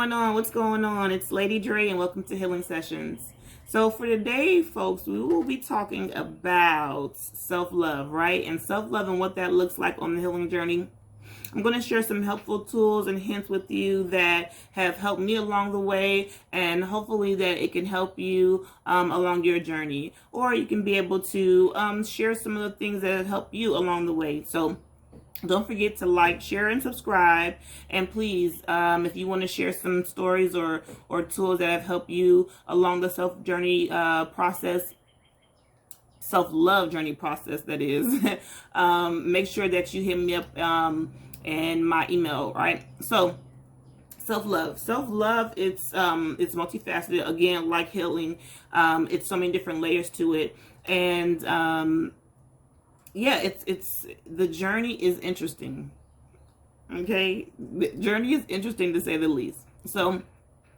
going on? What's going on? It's Lady Dre and welcome to Healing Sessions. So for today, folks, we will be talking about self-love, right? And self-love and what that looks like on the healing journey. I'm going to share some helpful tools and hints with you that have helped me along the way, and hopefully that it can help you along your journey. Or you can be able to share some of the things that have helped you along the way. So don't forget to like, share, and subscribe. And please, if you want to share some stories or tools that have helped you along the self-love journey process, that is, make sure that you hit me up and my email, right? So self-love, it's multifaceted, again, like healing. It's so many different layers to it. And yeah, it's the journey is interesting. Okay, the journey is interesting to say the least. So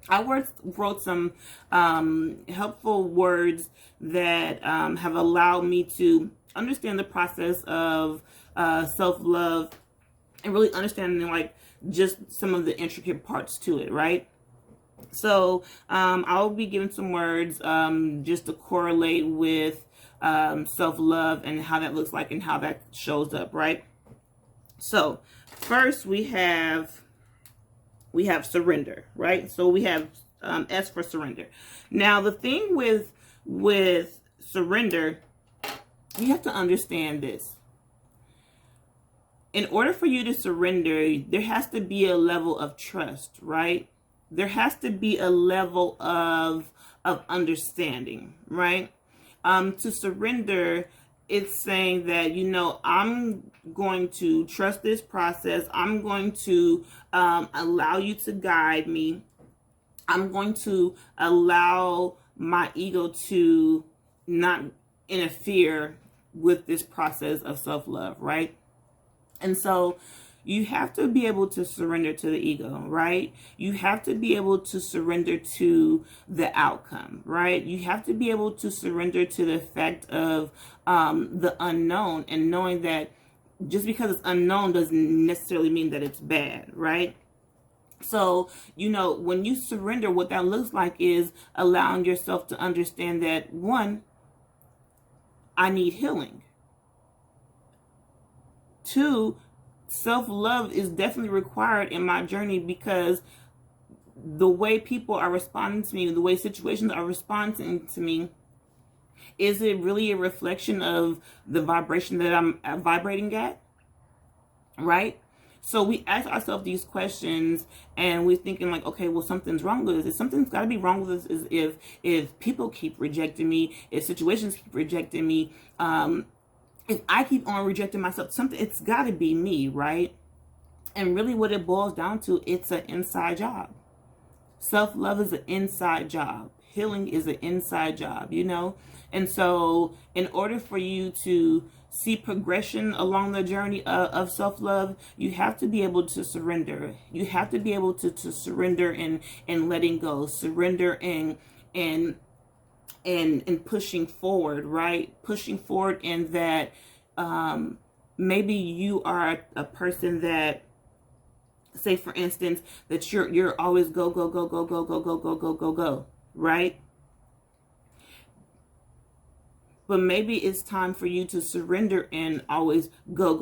I wrote some helpful words that have allowed me to understand the process of self-love and really understanding like just some of the intricate parts to it, right? So I'll be giving some words just to correlate with self-love and how that looks like and how that shows up, right? So first we have surrender, right? So we have S for surrender. Now the thing with surrender, you have to understand this. In order for you to surrender, there has to be a level of trust, right? There has to be a level of understanding, right? To surrender, it's saying that, you know, I'm going to trust this process. I'm going to allow you to guide me. I'm going to allow my ego to not interfere with this process of self-love, right? And so you have to be able to surrender to the ego, right? You have to be able to surrender to the outcome, right? You have to be able to surrender to the fact of the unknown, and knowing that just because it's unknown doesn't necessarily mean that it's bad, right? So, you know, when you surrender, what that looks like is allowing yourself to understand that, one, I need healing. Two, self-love is definitely required in my journey, because the way people are responding to me, the way situations are responding to me, is it really a reflection of the vibration that I'm vibrating at, right? So we ask ourselves these questions and we're thinking like, okay, well, something's wrong with this. Something's got to be wrong with this if people keep rejecting me, if situations keep rejecting me, if I keep on rejecting myself, it's got to be me, right? And really what it boils down to, it's an inside job. Self-love is an inside job. Healing is an inside job, you know? And so in order for you to see progression along the journey of self-love, you have to be able to surrender. You have to be able to surrender and letting go, surrender and pushing forward, right? Pushing forward in that maybe you are a person that, say for instance, that you're always go, right? But maybe it's time for you to surrender and always go,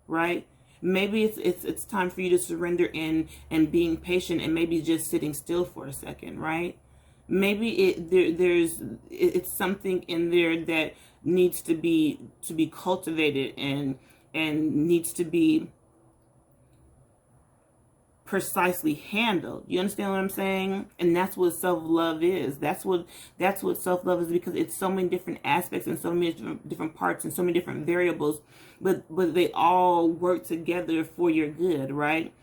right? Maybe it's time for you to surrender and being patient and maybe just sitting still for a second, right? Maybe it's something in there that needs to be cultivated and needs to be precisely handled. You understand what I'm saying? And that's what self-love is. That's what self-love is, because it's so many different aspects and so many different parts and so many different variables, but they all work together for your good, right?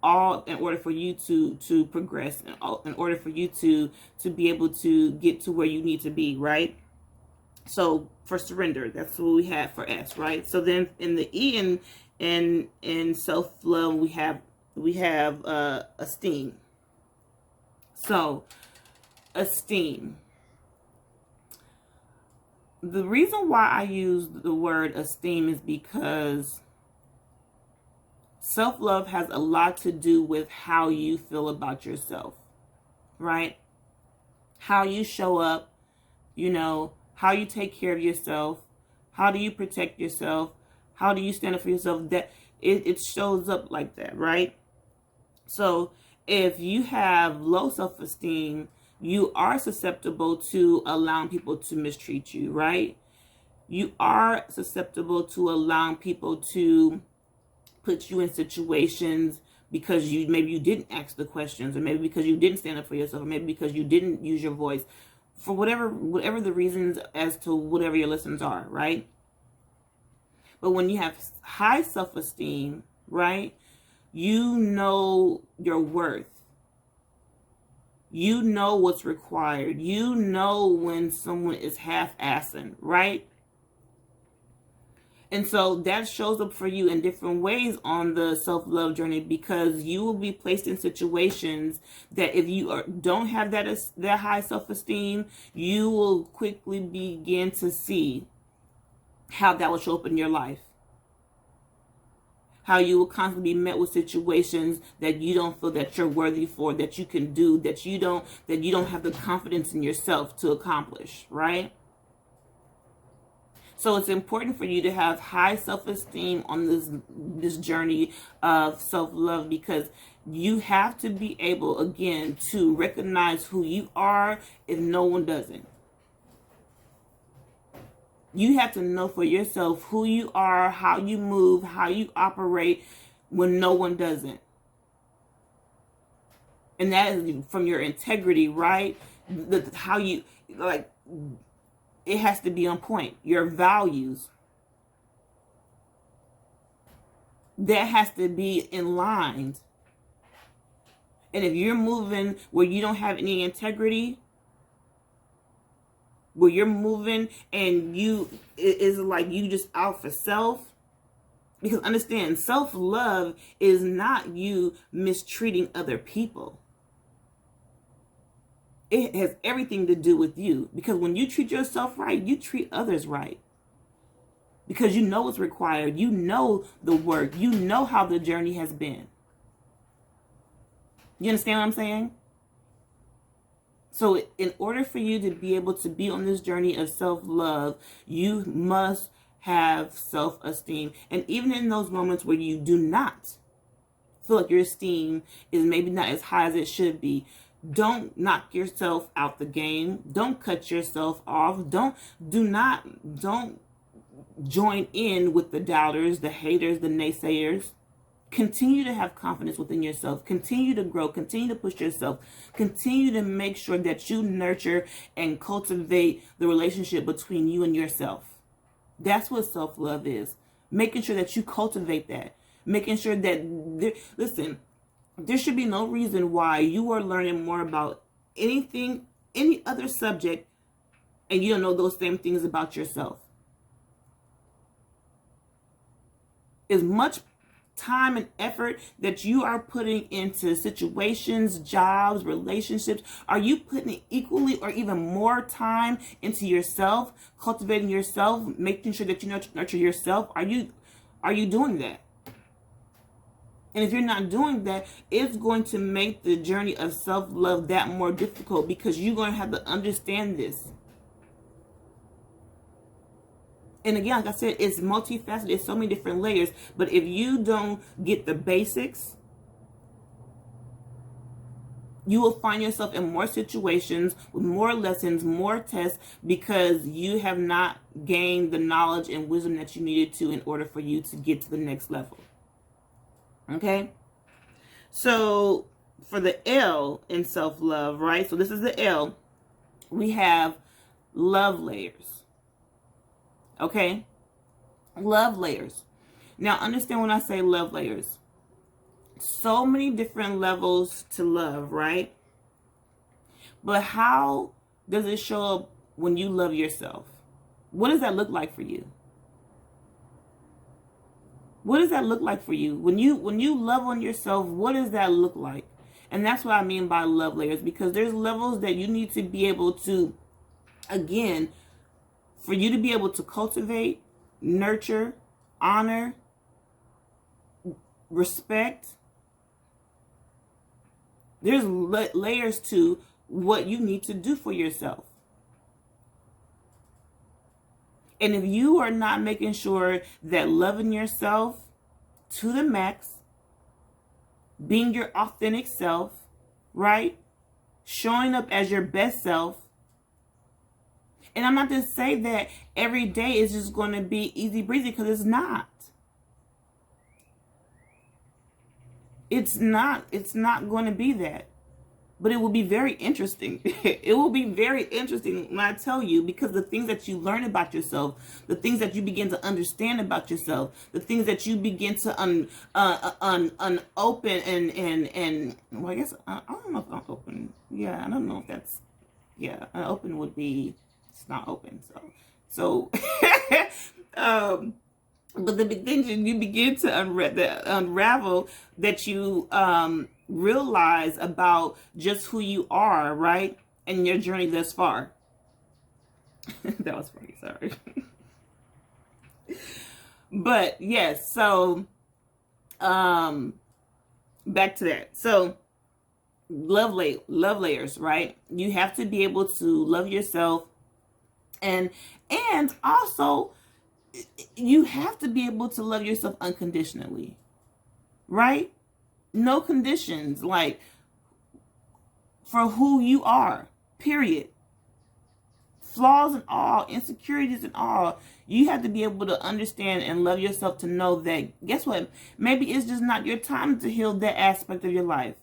All in order for you to progress, in order for you to be able to get to where you need to be, right? So for surrender, that's what we have for S, right? So then in the E in self-love, we have esteem. So esteem. The reason why I use the word esteem is because Self-love has a lot to do with how you feel about yourself, right? How you show up, how you take care of yourself, how do you protect yourself, how do you stand up for yourself. That it shows up like that, right? So if you have low self-esteem, you are susceptible to allowing people to mistreat you, right? You are susceptible to allowing people to put you in situations because maybe you didn't ask the questions, or maybe because you didn't stand up for yourself, or maybe because you didn't use your voice, for whatever the reasons as to whatever your lessons are, right? But when you have high self-esteem, right, you know your worth. You know what's required. You know when someone is half-assing, right? And so that shows up for you in different ways on the self-love journey, because you will be placed in situations that if you don't have that high self-esteem, you will quickly begin to see how that will show up in your life. How you will constantly be met with situations that you don't feel that you're worthy for, that you can do, that you don't have the confidence in yourself to accomplish, right? So it's important for you to have high self-esteem on this journey of self-love, because you have to be able, again, to recognize who you are if no one doesn't. You have to know for yourself who you are, how you move, how you operate when no one doesn't. And that is from your integrity, right? How you, like, it has to be on point. Your values, that has to be in line. And if you're moving where you don't have any integrity, where you're moving and it is like you just out for self, because understand, self-love is not you mistreating other people. It has everything to do with you, because when you treat yourself right, you treat others right, because you know what's required. You know the work. You know how the journey has been. You understand what I'm saying? So in order for you to be able to be on this journey of self-love, you must have self-esteem. And even in those moments where you do not feel like your esteem is maybe not as high as it should be, don't knock yourself out the game. Don't cut yourself off. Don't join in with the doubters, the haters, the naysayers. Continue to have confidence within yourself. Continue to grow. Continue to push yourself. Continue to make sure that you nurture and cultivate the relationship between you and yourself. That's what self-love is. Making sure that you cultivate that. Making sure that, there should be no reason why you are learning more about any other subject, and you don't know those same things about yourself. As much time and effort that you are putting into situations, jobs, relationships, are you putting equally or even more time into yourself, cultivating yourself, making sure that you nurture yourself? Are you doing that? And if you're not doing that, it's going to make the journey of self-love that more difficult, because you're going to have to understand this. And again, like I said, it's multifaceted. It's so many different layers. But if you don't get the basics, you will find yourself in more situations with more lessons, more tests, because you have not gained the knowledge and wisdom that you needed to in order for you to get to the next level. Okay? So for the L in self-love, right? So this is the L. We have love layers. Okay? Love layers. Now, understand when I say love layers. So many different levels to love, right? But how does it show up when you love yourself? What does that look like for you? What does that look like for you? When you love on yourself, what does that look like? And that's what I mean by love layers, because there's levels that you need to be able to, again, for you to be able to cultivate, nurture, honor, respect. There's layers to what you need to do for yourself. And if you are not making sure that loving yourself to the max, being your authentic self, right? Showing up as your best self. And I'm not to say that every day is just going to be easy breezy, because it's not. It's not going to be that. But it will be very interesting. It will be very interesting when I tell you, because the things that you learn about yourself, the things that you begin to understand about yourself, the things that you begin to unopen and well, I guess I don't know if unopen. Yeah, I don't know if that's, yeah, unopen would be, it's not open. So but the things you begin to unravel that you realize about just who you are, right? And your journey thus far. That was funny, sorry. But yes, so back to that. So love layers, right? You have to be able to love yourself, and also you have to be able to love yourself unconditionally, right? No conditions, like, for who you are, period. Flaws and all, insecurities and all, you have to be able to understand and love yourself to know that, guess what? Maybe it's just not your time to heal that aspect of your life.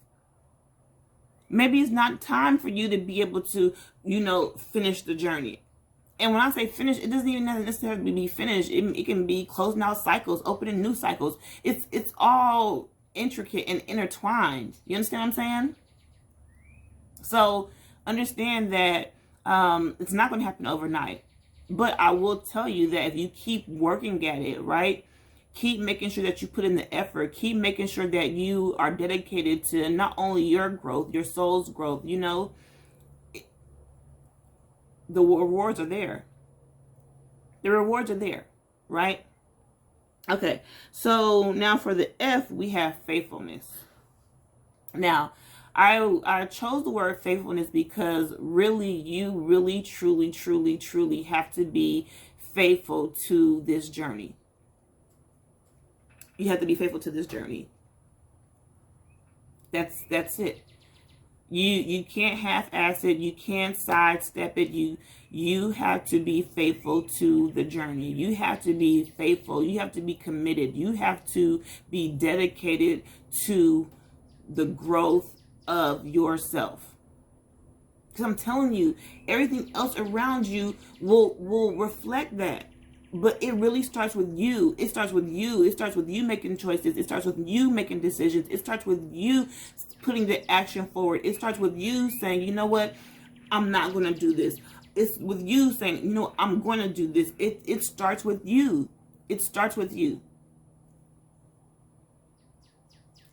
Maybe it's not time for you to be able to, finish the journey. And when I say finish, it doesn't even necessarily be finished. It can be closing out cycles, opening new cycles. It's all intricate and intertwined. You understand what I'm saying? So understand that it's not going to happen overnight. But I will tell you that if you keep working at it, right? Keep making sure that you put in the effort. Keep making sure that you are dedicated to not only your growth, your soul's growth, the rewards are there. The rewards are there, right? Okay, so now for the F, we have faithfulness. Now, I chose the word faithfulness because really, you really, truly, truly, truly have to be faithful to this journey. You have to be faithful to this journey. That's it. You can't half-ass it. You can't sidestep it. You have to be faithful to the journey. You have to be faithful. You have to be committed. You have to be dedicated to the growth of yourself. Because I'm telling you, everything else around you will reflect that. But it really starts with you. It starts with you. It starts with you making choices. It starts with you making decisions. It starts with you putting the action forward. It starts with you saying, you know what? I'm not going to do this. It's with you saying, I'm going to do this. It starts with you. It starts with you.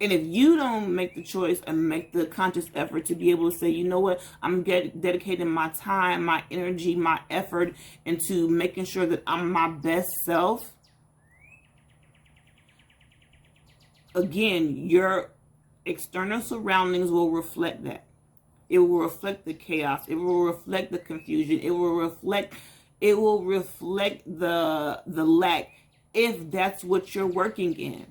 And if you don't make the choice and make the conscious effort to be able to say, you know what, I'm dedicating my time, my energy, my effort into making sure that I'm my best self, again, your external surroundings will reflect that. It will reflect the chaos. It will reflect the confusion. It will reflect the lack, if that's what you're working in.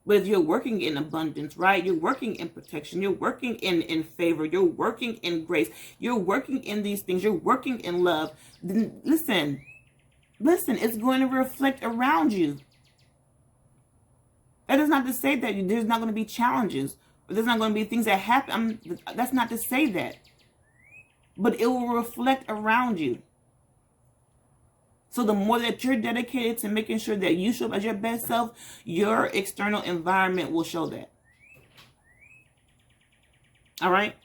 But if you're working in abundance, right? You're working in protection. You're working in favor. You're working in grace. You're working in these things. You're working in love. Then listen, it's going to reflect around you. That is not to say that there's not going to be challenges, or there's not going to be things that happen. That's not to say that. But it will reflect around you. So the more that you're dedicated to making sure that you show up as your best self, your external environment will show that. All right?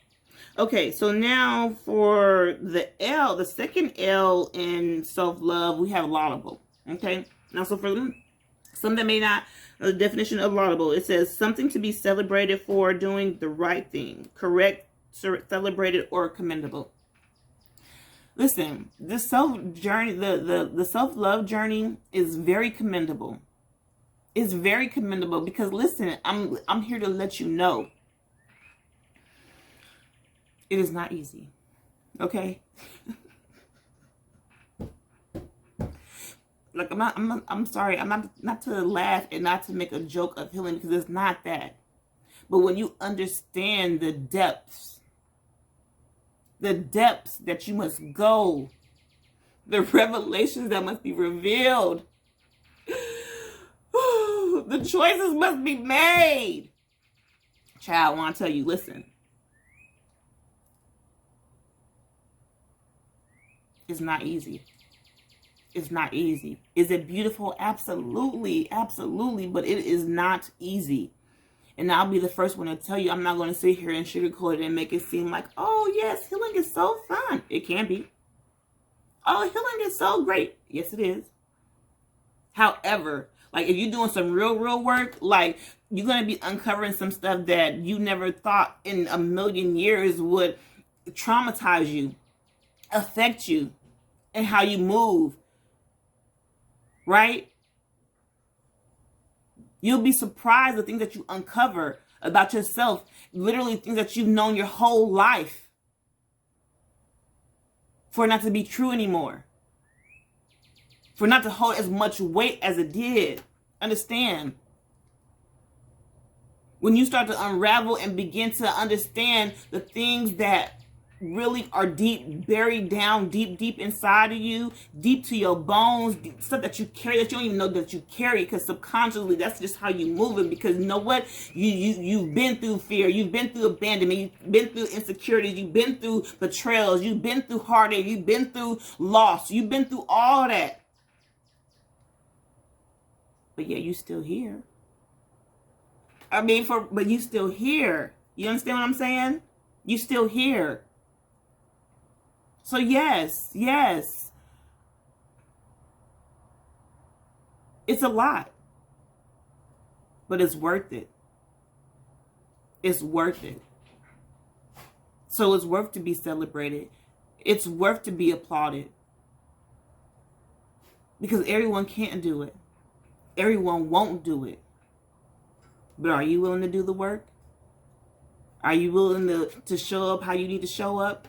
Okay, so now for the L, the second L in self-love, we have laudable. Okay? Now, so for some that may not know the definition of laudable, it says something to be celebrated for doing the right thing, correct, celebrated, or commendable. Listen, this self-journey, the self-love journey is very commendable. It's very commendable because listen, I'm here to let you know it is not easy. Okay? Like I'm sorry, I'm not to laugh and not to make a joke of healing, because it's not that. But when you understand the depths that you must go, the revelations that must be revealed, the choices must be made. Child, I want to tell you, listen. It's not easy. It's not easy. Is it beautiful? Absolutely, absolutely, but it is not easy. And I'll be the first one to tell you, I'm not going to sit here and sugarcoat it and make it seem like, oh yes, healing is so fun. It can be. Oh, healing is so great. Yes, it is. However, like if you're doing some real work, like you're going to be uncovering some stuff that you never thought in a million years would traumatize you, affect you, and how you move. Right? You'll be surprised the things that you uncover about yourself, literally things that you've known your whole life, for it not to be true anymore, for it not to hold as much weight as it did. Understand? When you start to unravel and begin to understand the things that really are deep, buried down deep inside of you, deep to your bones, stuff that you carry that you don't even know that you carry, because subconsciously that's just how you move it. Because you know what, you've been through fear, you've been through abandonment, you've been through insecurities, you've been through betrayals, you've been through heartache, you've been through loss, you've been through all that, but yeah, you still here. But you still here. You understand what I'm saying? You still here. So yes, it's a lot, but it's worth it. It's worth it. So it's worth to be celebrated. It's worth to be applauded, because everyone can't do it. Everyone won't do it. But are you willing to do the work? Are you willing to show up how you need to show up?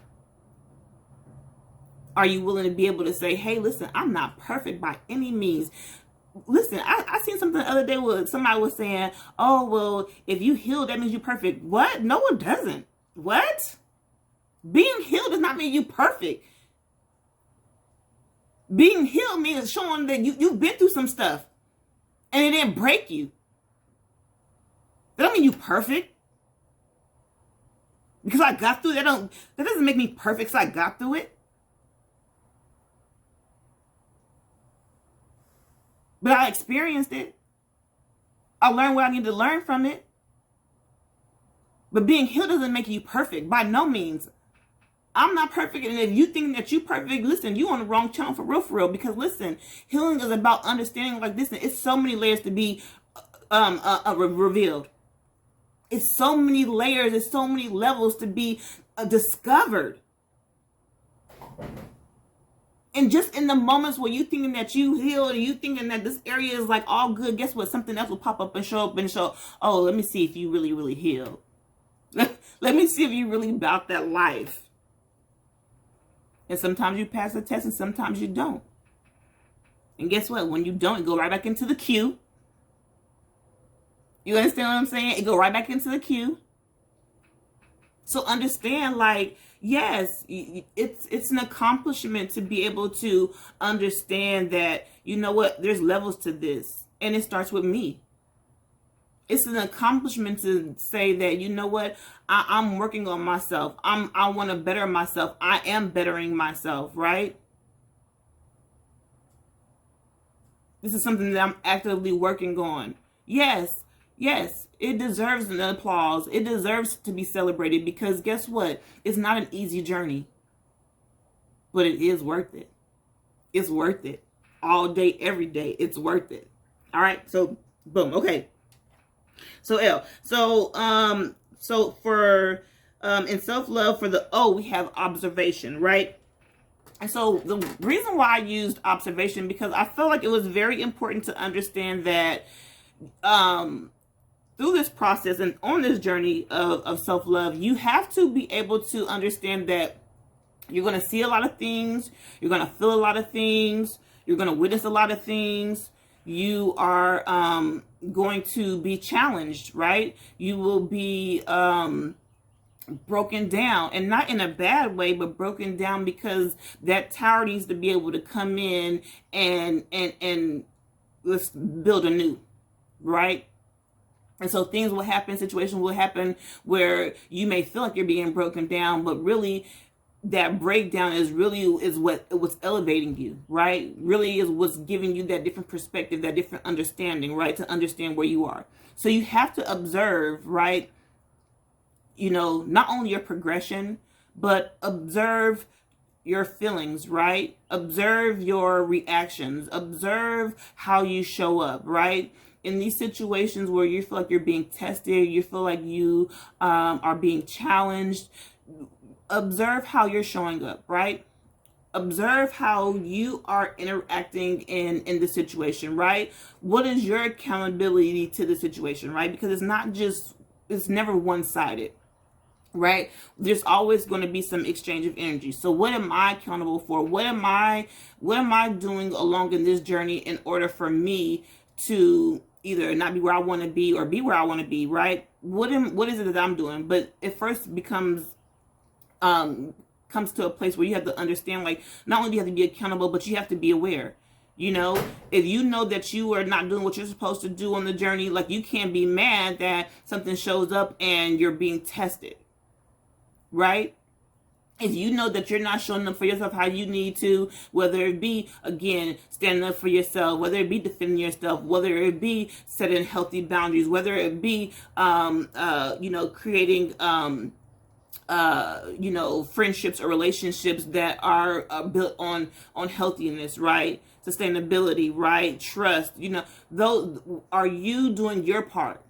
Are you willing to be able to say, hey, listen, I'm not perfect by any means. Listen, I seen something the other day where somebody was saying, oh, well, if you heal, that means you're perfect. What? No, it doesn't. What? Being healed does not mean you're perfect. Being healed means showing that you've been through some stuff and it didn't break you. That don't mean you perfect. Because I got through that doesn't make me perfect because I got through it. But I experienced it. I learned what I need to learn from it. But being healed doesn't make you perfect. By no means. I'm not perfect. And if you think that you're perfect, listen, you on the wrong channel for real. Because listen, healing is about understanding, like this. It's so many layers to be revealed. It's so many layers. It's so many levels to be discovered. And just in the moments where you thinking that you healed and you thinking that this area is like all good, guess what? Something else will pop up and show, oh, let me see if you really healed. Let me see if you really about that life. And sometimes you pass the test and sometimes you don't. And guess what? When you don't, it go right back into the queue. You understand what I'm saying? It go right back into the queue. So understand, like, yes, it's an accomplishment to be able to understand that, you know what, there's levels to this. And it starts with me. It's an accomplishment to say that, you know what, I'm working on myself. I want to better myself. I am bettering myself, right? This is something that I'm actively working on. Yes, it deserves an applause. It deserves to be celebrated because guess what? It's not an easy journey, but it is worth it. It's worth it. All day, every day, it's worth it. All right, so boom. Okay. So L. So for in self-love for the O, we have observation, right? And so the reason why I used observation, because I felt like it was very important to understand that through this process and on this journey of self-love, you have to be able to understand that you're going to see a lot of things. You're going to feel a lot of things. You're going to witness a lot of things. You are going to be challenged, right? You will be broken down, and not in a bad way, but broken down because that tower needs to be able to come in and let's build anew, right? And so things will happen, situations will happen where you may feel like you're being broken down, but really that breakdown is what's elevating you, right? Really is what's giving you that different perspective, that different understanding, right? To understand where you are. So you have to observe, right? Not only your progression, but observe your feelings, right? Observe your reactions, observe how you show up, right? In these situations where you feel like you're being tested, you feel like you are being challenged, observe how you're showing up, right? Observe how you are interacting in the situation, right? What is your accountability to the situation, right? Because it's never one-sided, right? There's always going to be some exchange of energy. So what am I accountable for? What am I doing along in this journey in order for me to either not be where I want to be or be where I want to be, right? What is it that I'm doing? But it first comes to a place where you have to understand, like, not only do you have to be accountable, but you have to be aware. If you know that you are not doing what you're supposed to do on the journey, like, you can't be mad that something shows up and you're being tested, right? If you know that you're not showing up for yourself how you need to, whether it be, again, standing up for yourself, whether it be defending yourself, whether it be setting healthy boundaries, whether it be, creating, friendships or relationships that are built on healthiness, right? Sustainability, right? Trust, those, are you doing your part?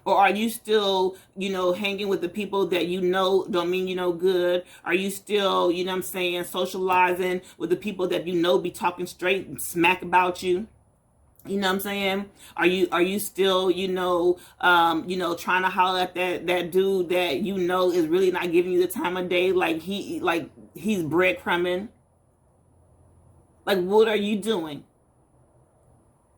Or are you still, hanging with the people that don't mean good? Are you still, socializing with the people that be talking straight smack about you? You know what I'm saying? Are you still, trying to holler at that dude that is really not giving you the time of day, like he's breadcrumbing? Like, what are you doing?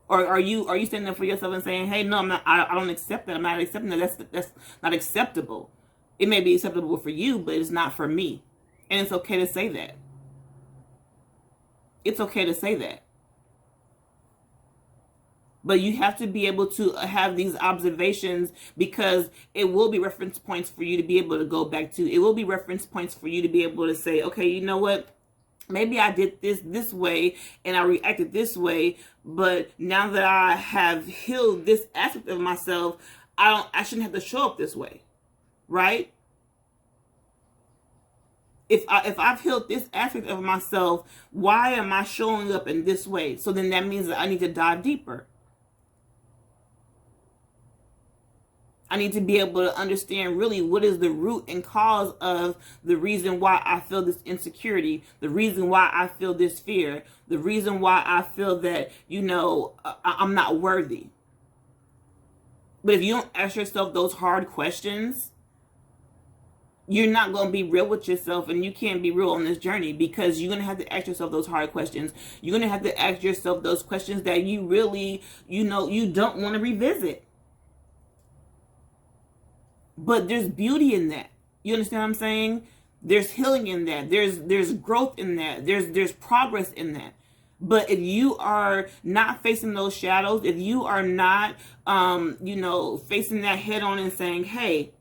Or are you standing up for yourself and saying, hey, no, I'm not, I don't accept that. I'm not accepting that. That's not acceptable. It may be acceptable for you, but it's not for me. And it's okay to say that. It's okay to say that. But you have to be able to have these observations, because it will be reference points for you to be able to go back to. It will be reference points for you to be able to say, okay, you know what? Maybe I did this way and I reacted this way, but now that I have healed this aspect of myself, I shouldn't have to show up this way, right? If I've healed this aspect of myself, why am I showing up in this way? So then that means that I need to dive deeper. I need to be able to understand really what is the root and cause of the reason why I feel this insecurity, the reason why I feel this fear, the reason why I feel that, I'm not worthy. But if you don't ask yourself those hard questions, you're not going to be real with yourself, and you can't be real on this journey, because you're going to have to ask yourself those hard questions. You're going to have to ask yourself those questions that you really, you don't want to revisit. But there's beauty in that. You understand what I'm saying? There's healing in that. There's growth in that. There's progress in that. But if you are not facing those shadows, if you are not, facing that head on and saying, hey,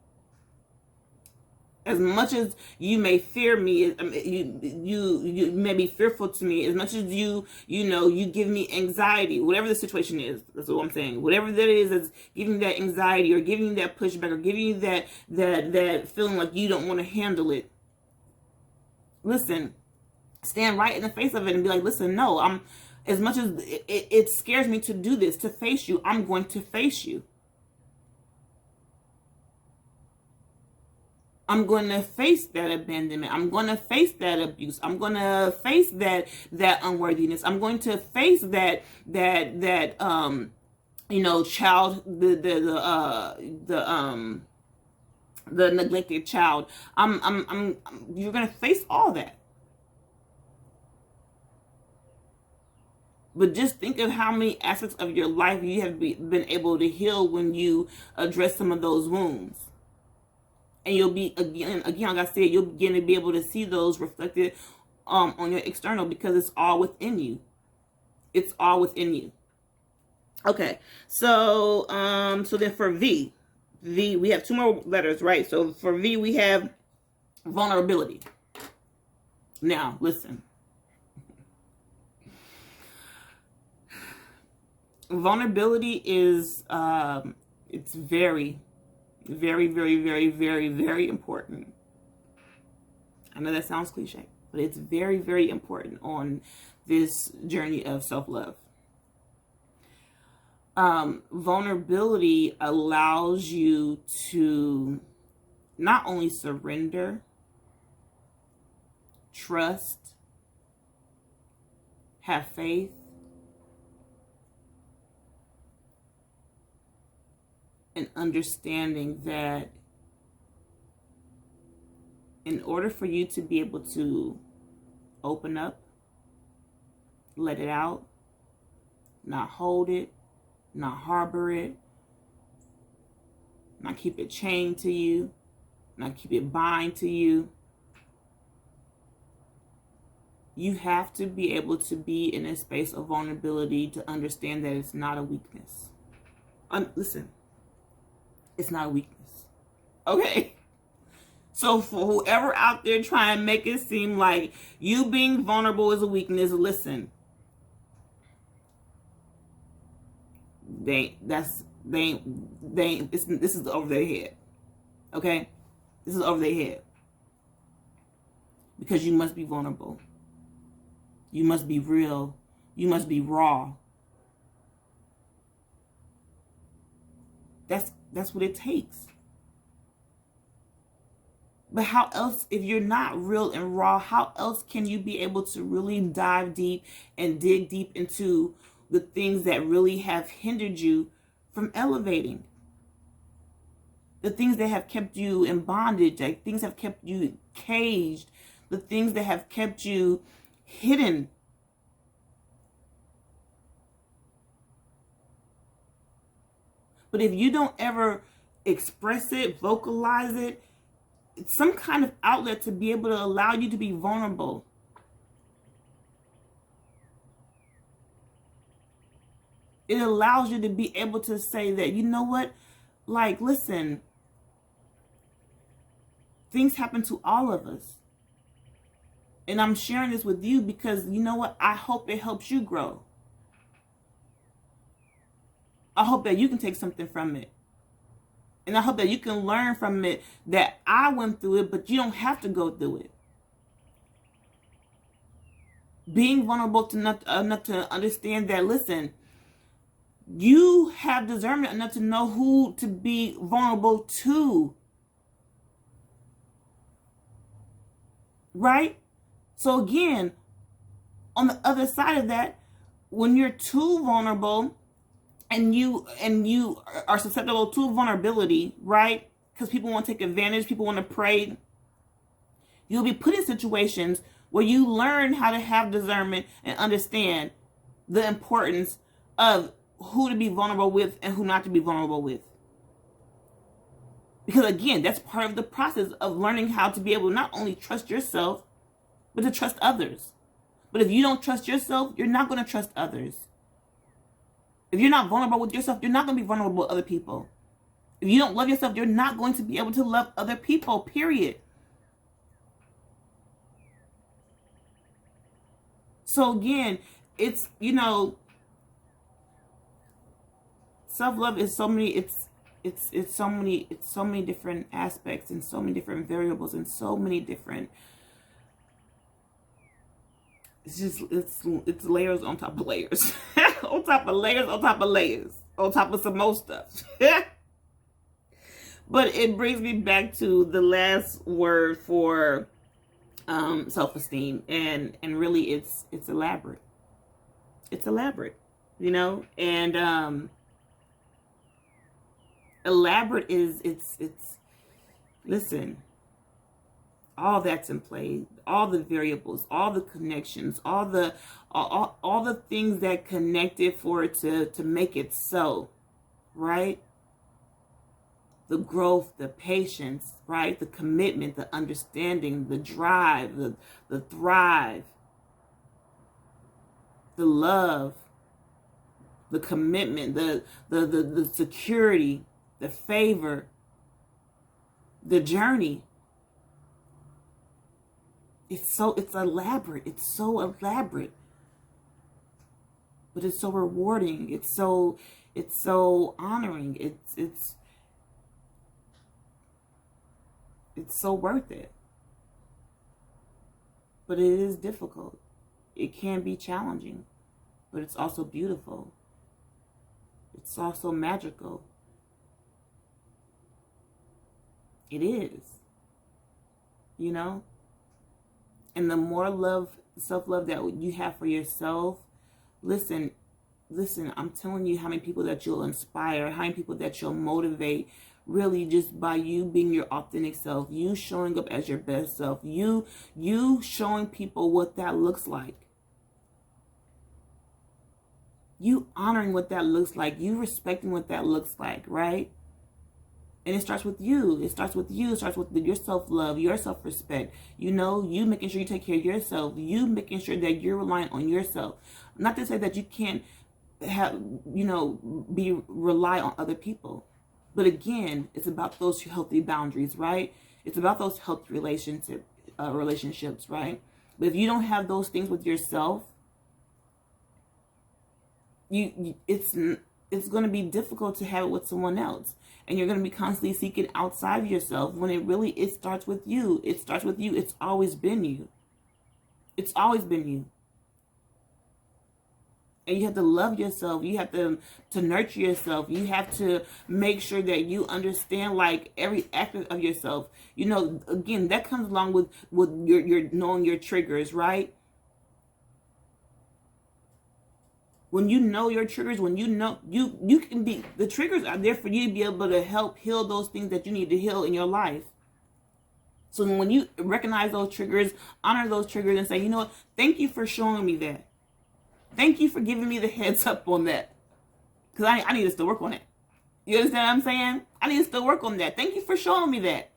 as much as you may fear me, you may be fearful to me, as much as you give me anxiety, whatever the situation is, that's what I'm saying. Whatever that is that's giving you that anxiety, or giving you that pushback, or giving you that feeling like you don't want to handle it. Listen, stand right in the face of it and be like, listen, no, as much as it scares me to do this, to face you, I'm going to face you. I'm going to face that abandonment. I'm going to face that abuse. I'm going to face that unworthiness. I'm going to face that child, the neglected child. You're going to face all that. But just think of how many aspects of your life you have been able to heal when you address some of those wounds. And you'll be, again, like I said, you'll begin to be able to see those reflected on your external, because it's all within you. It's all within you. Okay, so then for V, we have 2 more letters, right? So for V, we have vulnerability. Now, listen. Vulnerability is, it's very, very, very, very, very, very important. I know that sounds cliche, but it's very, very important on this journey of self-love. Vulnerability allows you to not only surrender, trust, have faith, and understanding that in order for you to be able to open up, let it out, not hold it, not harbor it, not keep it chained to you, not keep it bind to you, you have to be able to be in a space of vulnerability to understand that it's not a weakness. Listen. It's not a weakness. Okay? So for whoever out there trying to make it seem like you being vulnerable is a weakness, listen. This is over their head. Okay? This is over their head. Because you must be vulnerable. You must be real. You must be raw. That's what it takes. But how else, if you're not real and raw, how else can you be able to really dive deep and dig deep into the things that really have hindered you from elevating? The things that have kept you in bondage, like things have kept you caged, the things that have kept you hidden. But if you don't ever express it, vocalize it, it's some kind of outlet to be able to allow you to be vulnerable. It allows you to be able to say that, you know what, like, listen, things happen to all of us. And I'm sharing this with you because, you know what, I hope it helps you grow. I hope that you can take something from it. And I hope that you can learn from it that I went through it, but you don't have to go through it. Being vulnerable enough to understand that, listen, you have discernment enough to know who to be vulnerable to. Right? So again, on the other side of that, when you're too vulnerable, and you are susceptible to vulnerability, right? Because people want to take advantage, people want to prey. You'll be put in situations where you learn how to have discernment and understand the importance of who to be vulnerable with and who not to be vulnerable with. Because again, that's part of the process of learning how to be able to not only trust yourself, but to trust others. But if you don't trust yourself, you're not going to trust others. If you're not vulnerable with yourself, you're not going to be vulnerable with other people. If you don't love yourself, you're not going to be able to love other people, period. So again, it's, self-love is so many, it's so many different aspects and so many different variables and so many different, it's layers on top of layers. On top of layers, on top of layers, on top of some more stuff. But it brings me back to the last word for self-esteem, and really it's elaborate. It's elaborate, you know, and elaborate is it's listen, all that's in play, all the variables, all the connections, all the things that connect it for it to make it so, right? The growth, the patience, right? The commitment, the understanding, the drive, the thrive, the love, the commitment, the security, the favor, the journey. It's elaborate. It's so elaborate. But it's so rewarding. It's so honoring. It's so worth it. But it is difficult. It can be challenging, but it's also beautiful. It's also magical. It is, you know? And the more love, self-love that you have for yourself, listen, I'm telling you how many people that you'll inspire, how many people that you'll motivate, really just by you being your authentic self, you showing up as your best self, you showing people what that looks like. You honoring what that looks like, you respecting what that looks like, right? And it starts with you. It starts with you. It starts with your self-love, your self-respect. You know, you making sure you take care of yourself. You making sure that you're relying on yourself. Not to say that you can't have, you know, rely on other people. But again, it's about those healthy boundaries, right? It's about those healthy relationships, right? But if you don't have those things with yourself, it's going to be difficult to have it with someone else. And you're going to be constantly seeking outside of yourself when it starts with you. It starts with you. It's always been you. It's always been you. And you have to love yourself. You have to nurture yourself. You have to make sure that you understand like every aspect of yourself. You know, again, that comes along with your knowing your triggers, right? When you know your triggers, when you know, you can be, the triggers are there for you to be able to help heal those things that you need to heal in your life. So when you recognize those triggers, honor those triggers and say, you know what, thank you for showing me that. Thank you for giving me the heads up on that. Because I need to still work on it. You understand what I'm saying? I need to still work on that. Thank you for showing me that.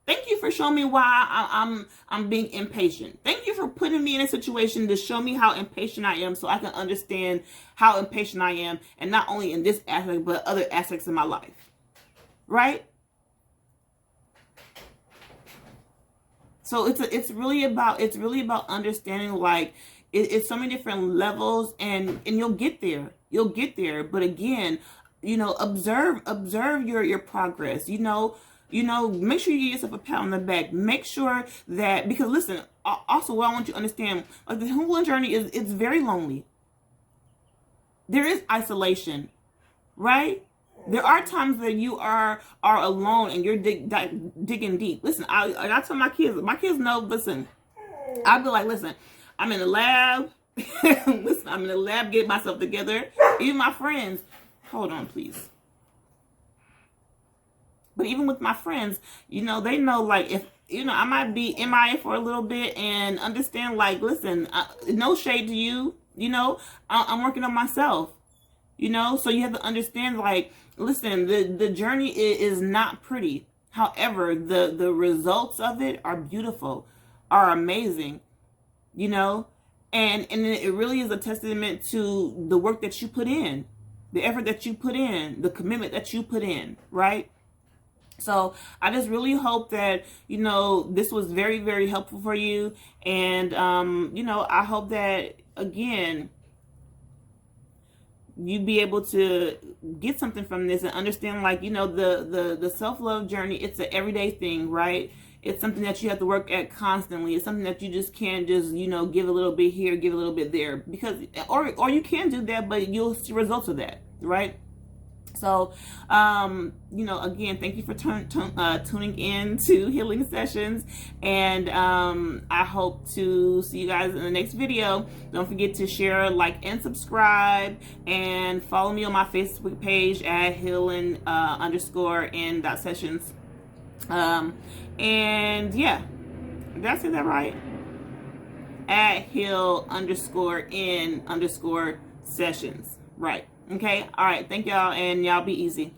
Thank you for showing me why I'm being impatient. Thank you for putting me in a situation to show me how impatient I am so I can understand how impatient I am, and not only in this aspect but other aspects of my life. Right? So it's really about understanding like it's so many different levels, and you'll get there. You'll get there. But again, you know, observe your progress. You know, make sure you give yourself a pat on the back. Make sure that, because listen, also what I want you to understand, like the healing journey it's very lonely. There is isolation, right? There are times that you are alone and you're digging deep. Listen, I tell my kids know, listen, I'll be like, listen, I'm in the lab. Listen, I'm in the lab getting myself together. Even my friends, hold on, please. But even with my friends, you know, they know, like, if, you know, I might be MIA for a little bit and understand, like, listen, no shade to you, you know, I'm working on myself, you know, so you have to understand, like, listen, the journey is not pretty. However, the results of it are beautiful, are amazing, you know, and it really is a testament to the work that you put in, the effort that you put in, the commitment that you put in, right? So I just really hope that, you know, this was very, very helpful for you. And, you know, I hope that, again, you be able to get something from this and understand, like, you know, the self-love journey, it's an everyday thing, right? It's something that you have to work at constantly. It's something that you just can't just, you know, give a little bit here, give a little bit there. Because, or you can do that, but you'll see results of that, right? So, again, thank you for tuning in to Healing Sessions, and I hope to see you guys in the next video. Don't forget to share, like, and subscribe, and follow me on my Facebook page at heal.n.sessions. And yeah, did I say that right? At heal_n_sessions. Right. Okay. All right. Thank y'all, and y'all be easy.